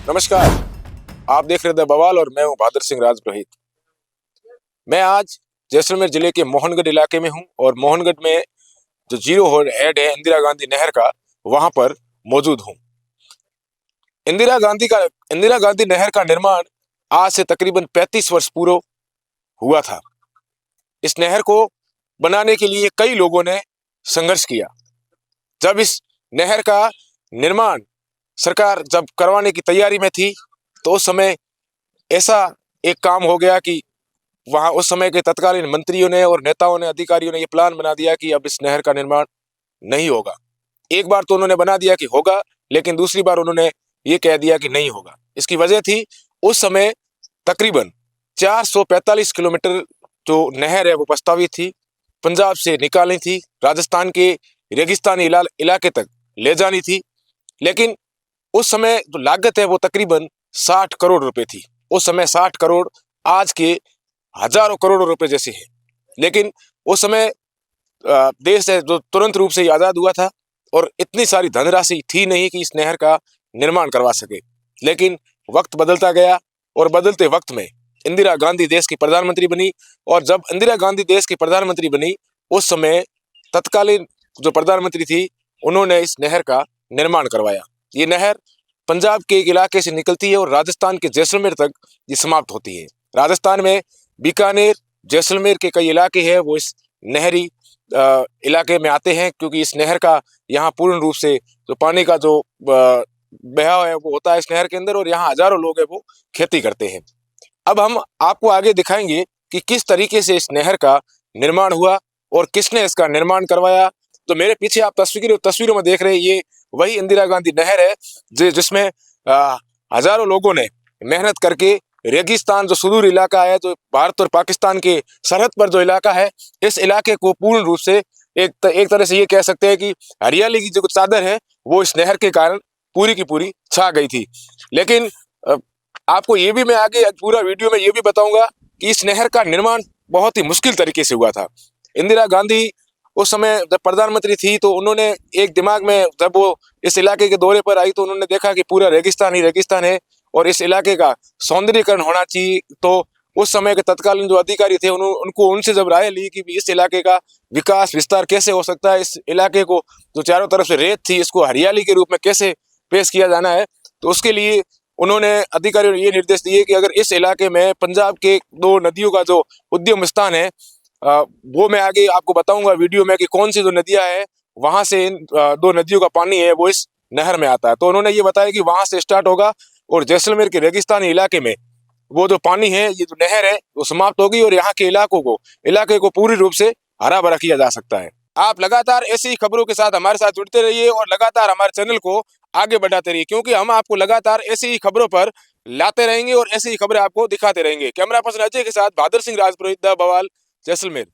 नमस्कार। आप देख रहे थे बवाल और मैं हूं बहादुर सिंह राजपुरोहित। मैं आज जैसलमेर जिले के मोहनगढ़ इलाके में हूं और मोहनगढ़ में जो जीरो हेड है इंदिरा गांधी नहर का, वहां पर मौजूद हूं। इंदिरा गांधी नहर का निर्माण आज से तकरीबन 35 वर्ष पूर्व हुआ था। इस नहर को बनाने के लिए कई लोगों ने संघर्ष किया। जब इस नहर का निर्माण सरकार जब करवाने की तैयारी में थी, तो उस समय ऐसा एक काम हो गया कि वहां उस समय के तत्कालीन मंत्रियों ने और नेताओं ने, अधिकारियों ने ये प्लान बना दिया कि अब इस नहर का निर्माण नहीं होगा। एक बार तो उन्होंने बना दिया कि होगा, लेकिन दूसरी बार उन्होंने ये कह दिया कि नहीं होगा। इसकी वजह थी, उस समय तकरीबन 445 किलोमीटर जो नहर है वो प्रस्तावित थी, पंजाब से निकालनी थी, राजस्थान के रेगिस्तानी इलाके तक ले जानी थी। लेकिन उस समय जो लागत है वो तकरीबन 60 करोड़ रुपए थी। उस समय 60 करोड़ आज के हजारों करोड़ रुपए जैसे है। लेकिन उस समय देश है जो तुरंत रूप से आजाद हुआ था और इतनी सारी धनराशि थी नहीं कि इस नहर का निर्माण करवा सके। लेकिन वक्त बदलता गया और बदलते वक्त में इंदिरा गांधी देश की प्रधानमंत्री बनी। और जब इंदिरा गांधी देश की प्रधानमंत्री बनी, उस समय तत्कालीन जो प्रधानमंत्री थी, उन्होंने इस नहर का निर्माण करवाया। ये नहर पंजाब के एक इलाके से निकलती है और राजस्थान के जैसलमेर तक ये समाप्त होती है। राजस्थान में बीकानेर, जैसलमेर के कई इलाके हैं वो इस नहरी इलाके में आते हैं, क्योंकि इस नहर का यहाँ पूर्ण रूप से जो पानी का जो बहाव है वो होता है इस नहर के अंदर, और यहाँ हजारों लोग हैं वो खेती करते हैं। अब हम आपको आगे दिखाएंगे कि किस तरीके से इस नहर का निर्माण हुआ और किसने इसका निर्माण करवाया। तो मेरे पीछे आप तस्वीरों में देख रहे हैं, ये वही इंदिरा गांधी नहर है जिसमें हजारों लोगों ने मेहनत करके रेगिस्तान जो सुदूर इलाका है, जो भारत और पाकिस्तान के सरहद पर जो इलाका है, इस इलाके को पूर्ण रूप से एक तरह से ये कह सकते हैं कि हरियाली की जो चादर है वो इस नहर के कारण पूरी की पूरी छा गई थी। लेकिन आपको ये भी मैं आगे पूरा वीडियो में ये भी बताऊंगा कि इस नहर का निर्माण बहुत ही मुश्किल तरीके से हुआ था। इंदिरा गांधी उस समय जब प्रधानमंत्री थी, तो उन्होंने एक दिमाग में, जब वो इस इलाके के दौरे पर आई, तो उन्होंने देखा कि पूरा रेगिस्तान ही रेगिस्तान है और इस इलाके का सौंदर्यीकरण होना चाहिए। तो उस समय के तत्कालीन जो अधिकारी थे, उनको उनसे जब राय ली कि इस इलाके का विकास विस्तार कैसे हो सकता है, इस इलाके को जो चारों तरफ से रेत थी इसको हरियाली के रूप में कैसे पेश किया जाना है, तो उसके लिए उन्होंने अधिकारियों ने ये निर्देश दिए कि अगर इस इलाके में पंजाब के 2 नदियों का जो उद्गम स्थान है, वो मैं आगे आपको बताऊंगा वीडियो में कि कौन सी जो नदियां है, वहां से इन 2 नदियों का पानी है वो इस नहर में आता है। तो उन्होंने ये बताया कि वहां से स्टार्ट होगा और जैसलमेर के रेगिस्तानी इलाके में वो जो पानी है, ये जो नहर है वो समाप्त होगी और यहाँ के इलाके को पूरी रूप से हरा भरा किया जा सकता है। आप लगातार ऐसी खबरों के साथ हमारे साथ जुड़ते रहिए और लगातार हमारे चैनल को आगे बढ़ाते रहिए, क्योंकि हम आपको लगातार ऐसी ही खबरों पर लाते रहेंगे और ऐसी ही खबरें आपको दिखाते रहेंगे। कैमरा पर्सन अजय के साथ बहादुर सिंह राजपुरोहित, द बवाल, जैसलमेर।